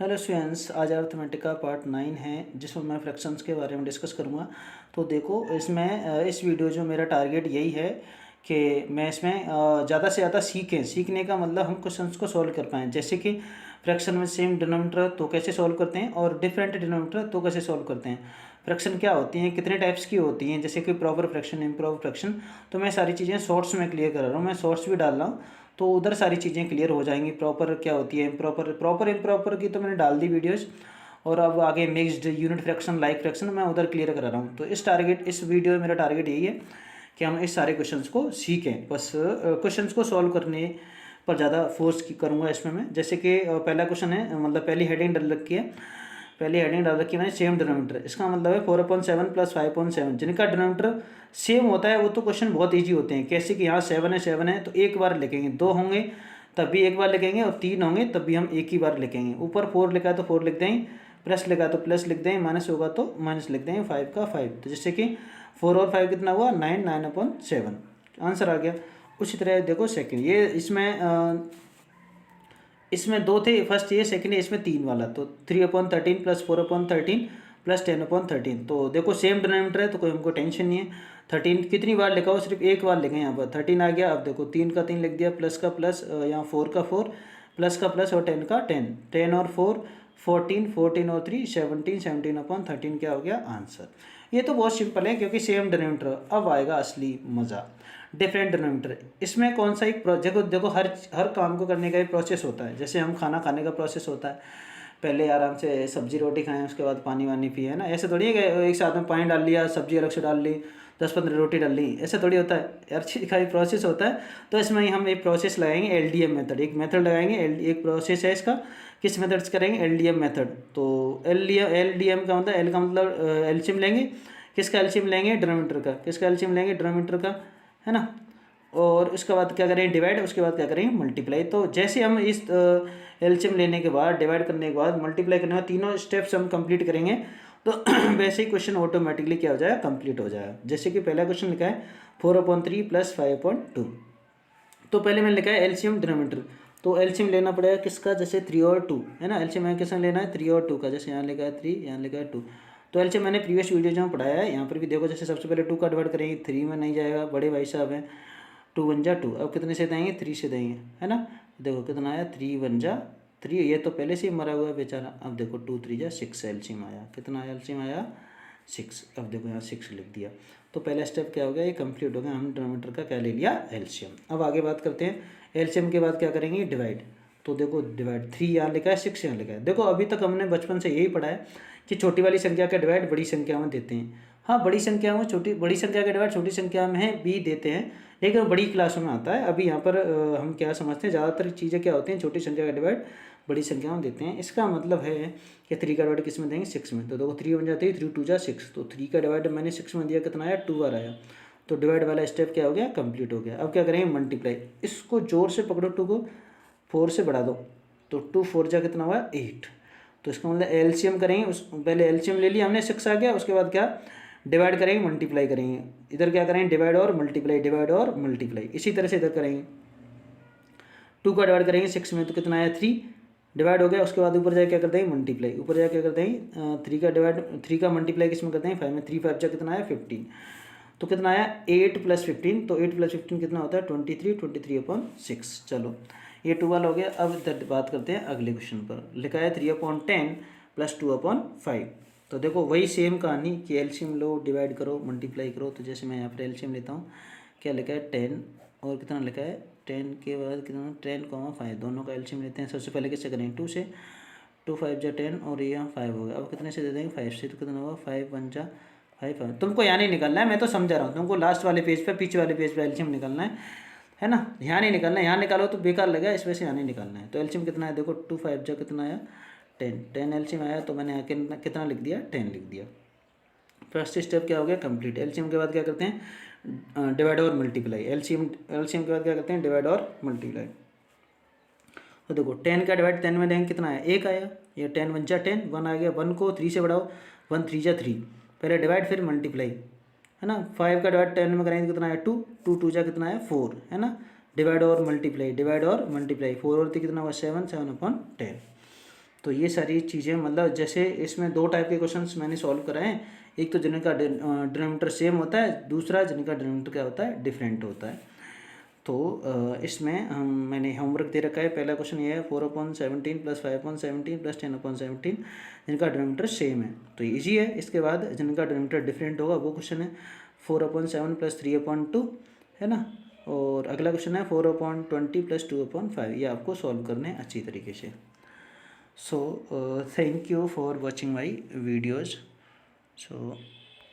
Hello students, आज arithmetic का part 9 है जिसमें मैं फ्रैक्शंस के बारे में डिस्कस करूँगा। तो देखो इसमें इस वीडियो जो मेरा टारगेट यही है कि मैं इसमें ज़्यादा से ज़्यादा सीखने का मतलब हम क्वेश्चंस को सॉल्व कर पाएँ। जैसे कि फ्रैक्शन में सेम डिनोमिनेटर तो कैसे सॉल्व करते हैं और डिफरेंट डिनोमिनेटर तो कैसे सॉल्व करते हैं। फ्रैक्शन क्या होती हैं, कितने टाइप्स की होती हैं, जैसे कि प्रॉपर फ्रैक्शन, इम्प्रॉपर फ्रैक्शन। तो मैं सारी चीज़ें शॉर्ट्स में क्लियर कर रहा हूँ, मैं शॉर्ट्स भी डाल रहा हूँ तो उधर सारी चीज़ें क्लियर हो जाएंगी। प्रॉपर क्या होती है, इम्प्रॉपर की तो मैंने डाल दी वीडियोस, और अब आगे mixed, unit fraction, like fraction मैं उधर क्लियर करा रहा हूँ। तो इस वीडियो में मेरा टारगेट यही है कि हम इस सारे क्वेश्चंस को सीखें। बस क्वेश्चंस को सॉल्व करने पर ज़्यादा फोर्स करूँगा इसमें मैं। जैसे कि पहला क्वेश्चन है, मतलब पहली हेडिंग डाल रखी है, मैंने सेम डिनोमीटर। इसका मतलब है 4/7 + 5/7 जिनका डिनोमीटर सेम होता है वो तो क्वेश्चन बहुत ईजी होते हैं। कैसे कि यहाँ 7 है तो एक बार लिखेंगे, 2 होंगे तब भी एक बार लिखेंगे, और 3 होंगे तब भी हम एक ही बार लिखेंगे। ऊपर 4 लिखा है तो 4 लिख देंगे, प्लस लिखा है तो प्लस लिख देंगे, माइनस होगा तो माइनस लिख देंगे, 5 का 5। तो जैसे कि 4 और 5 कितना हुआ, 9/7 आंसर आ गया। उसी तरह देखो सेकंड, ये इसमें 2 थे, फर्स्ट ये, सेकंड है इसमें 3 वाला। तो 3/13 + 4/13 + 10/13। तो देखो सेम डिनोमीटर है तो कोई हमको टेंशन नहीं है। 13 कितनी बार लिखा हो, सिर्फ एक बार लिखें। यहाँ पर 13 आ गया। अब देखो 3 का 3 लिख दिया, प्लस का प्लस, यहाँ 4 का 4, प्लस का प्लस, और 10 का 10। 10 और 4 14, 14 और 3 17, 17/13 क्या हो गया आंसर। ये तो बहुत सिंपल है क्योंकि सेम डिनोमीटर। अब आएगा असली मज़ा, डिफरेंट डिनोमीटर। इसमें कौन सा एक देखो हर काम को करने का एक प्रोसेस होता है। जैसे हम खाना खाने का प्रोसेस होता है, पहले आराम से सब्जी रोटी खाएं, उसके बाद पानी वानी पिए, है ना। ऐसे थोड़ी है कि एक साथ में पानी डाल लिया, सब्जी अलग से डाल ली, 10-15 रोटी डाल ली, ऐसा थोड़ी होता है। हर चीज़ का एक प्रोसेस होता है। तो इसमें हम एक प्रोसेस लगाएंगे, LDM मेथड, एक मेथड लगाएंगे। एक प्रोसेस है इसका, किस मेथड से करेंगे, LDM मेथड। तो LDM का मतलब, एल का मतलब एलसीएम लेंगे। किसका एलसीएम लेंगे, डिनोमीटर का। किसका एलसीएम लेंगे, डिनोमीटर का, है ना। और उसके बाद क्या करेंगे, डिवाइड। उसके बाद क्या करेंगे, मल्टीप्लाई। तो जैसे हम इस एलसीएम लेने के बाद, डिवाइड करने के बाद, मल्टीप्लाई करने के बाद, तीनों स्टेप्स हम कंप्लीट करेंगे तो वैसे ही क्वेश्चन ऑटोमेटिकली क्या हो जाएगा, कंप्लीट हो जाएगा। जैसे कि पहला क्वेश्चन लिखा है 4/3 + 5/2। तो पहले मैंने लिखा है एलसीएम डिनोमीटर। तो एलसीएम लेना पड़ेगा किसका, जैसे 3 और 2, है ना। एलसीएम है किसका लेना है, 3 और 2 का। जैसे यहाँ लिखा है 3, यहाँ लिखा है 2। तो एलसीएम मैंने प्रीवियस वीडियो जहाँ पढ़ाया है, यहाँ पर भी देखो। जैसे सबसे पहले 2 का डिवाइड करेंगे, 3 में नहीं जाएगा, बड़े भाई साहब हैं। 2 1 जा 2। अब कितने से देंगे, 3 से देंगे, है ना। देखो कितना आया, 3 1 जा 3। ये तो पहले से ही मरा हुआ है बेचारा। अब देखो 2 3 जा 6 एलसीएम आया। कितना आया एलसीएम आया, 6। अब देखो यहाँ 6 लिख दिया। तो पहला स्टेप क्या हो गया, ये कंप्लीट हो गया। हम डिनोमीटर का क्या ले लिया, एलसीएम। अब आगे बात करते हैं, एलसीएम के बाद क्या करेंगे, डिवाइड। तो देखो डिवाइड, 3 यहाँ लिखा है, 6 यहाँ लिखा है। देखो अभी तक हमने बचपन से यही पढ़ा है कि छोटी वाली संख्या का डिवाइड बड़ी संख्या में देते हैं। हाँ, बड़ी संख्या में बड़ी संख्या का डिवाइड छोटी संख्या में भी देते हैं, लेकिन बड़ी क्लासों में आता है। अभी यहाँ पर हम क्या समझते हैं, ज़्यादातर चीज़ें क्या होती हैं, छोटी संख्या का डिवाइड बड़ी संख्या में देते हैं। इसका मतलब है कि 3 का डिवाइड किस में देंगे, 6 में। तो देखो 3 बन जाती है, 3 2 जा 6। तो 3 का डिवाइड मैंने 6 में दिया, कितना आया, 2 बार आया। तो डिवाइड वाला स्टेप क्या हो गया, कंप्लीट हो गया। अब क्या करेंगे, मल्टीप्लाई। इसको जोर से पकड़ो, 2 को 4 से बढ़ा दो। तो 2 4 जा कितना हुआ, 8। तो इसका मतलब एलसीएम करेंगे, उस पहले एलसीएम ले लिया हमने, 6 आ गया। उसके बाद क्या, डिवाइड करेंगे, मल्टीप्लाई करेंगे। इधर क्या करेंगे, डिवाइड और मल्टीप्लाई, डिवाइड और मल्टीप्लाई। इसी तरह से इधर करेंगे। 2 का डिवाइड करेंगे 6 में, तो कितना आया, 3। डिवाइड हो गया। उसके बाद ऊपर जाके क्या कर देंगे, मल्टीप्लाई। ऊपर जाके क्या कर देंगे, 3 का मल्टीप्लाई किस में करते हैं, 5 में। 3 5 जा कितना आया, 15। तो कितना आया, 8 + 15। तो 8 + 15 कितना होता है, 23। 23/6। चलो ये 12 हो गया। अब इधर बात करते हैं अगले क्वेश्चन पर। लिखा है 3/10 + 2/5। तो देखो वही सेम कहानी कि एलसीएम लो, डिवाइड करो, मल्टीप्लाई करो। तो जैसे मैं यहाँ पर एलसीएम लेता हूँ, क्या लिखा है, 10 और कितना लिखा है, 10 के बाद कितना, 10, 5। दोनों का एलसीएम लेते हैं। सबसे पहले किससे करेंगे, 2 से। 2 5 जा 10, और ये यहाँ 5 हो गया। अब कितने से दे देंगे, 5 से। तो कितना होगा, 5 1 जा 5। तुमको यहाँ नहीं निकलना है, मैं तो समझा रहा हूँ। तुमको लास्ट वाले पेज पे, पीछे वाले पेज पे एलसीएम निकलना है ना। यहाँ नहीं निकलना है, यहाँ निकालो तो बेकार लगेगा, इस वजह से यहाँ नहीं निकालना है। तो एलसीएम कितना है, देखो 2 5 जा कितना आया, 10। 10 एलसीएम आया, तो मैंने कितना लिख दिया, 10 लिख दिया। फर्स्ट स्टेप क्या हो गया, कंप्लीट। एलसीएम के बाद क्या करते हैं, डिवाइड और मल्टीप्लाई। एलसीएम के बाद क्या करते हैं, डिवाइड और मल्टीप्लाई। तो देखो 10 का डिवाइड 10 में देंगे, कितना आया, 1 आया। ये 10 1 जा 10, 1 आ गया। 1 को 3 से बढ़ाओ, 1 3 जा 3। पहले डिवाइड फिर मल्टीप्लाई, है ना। 5 का डिवाइड 10 में करेंगे, कितना आया, 2। 2 2 जा कितना आया, 4, है ना। डिवाइड और मल्टीप्लाई, डिवाइड और मल्टीप्लाई। 4 और 3 कितना हुआ, 7, 7/10। तो ये सारी चीज़ें मतलब जैसे इसमें दो टाइप के क्वेश्चंस मैंने सॉल्व कराए हैं, एक तो जिनका डिनोमिनेटर सेम होता है, दूसरा जिनका डिनोमिनेटर क्या होता है, डिफरेंट होता है। तो इसमें मैंने होमवर्क दे रखा है। पहला क्वेश्चन ये है 4/17 + 5/17 + 10/17 जिनका डिनोमिनेटर सेम है, तो ईजी है। इसके बाद जिनका डिनोमिनेटर डिफरेंट होगा वो क्वेश्चन है 4/7 + 3/2, है ना। और अगला क्वेश्चन है 4/20 + 2/5। ये आपको सॉल्व करने हैं अच्छी तरीके से। So thank you for watching my videos. So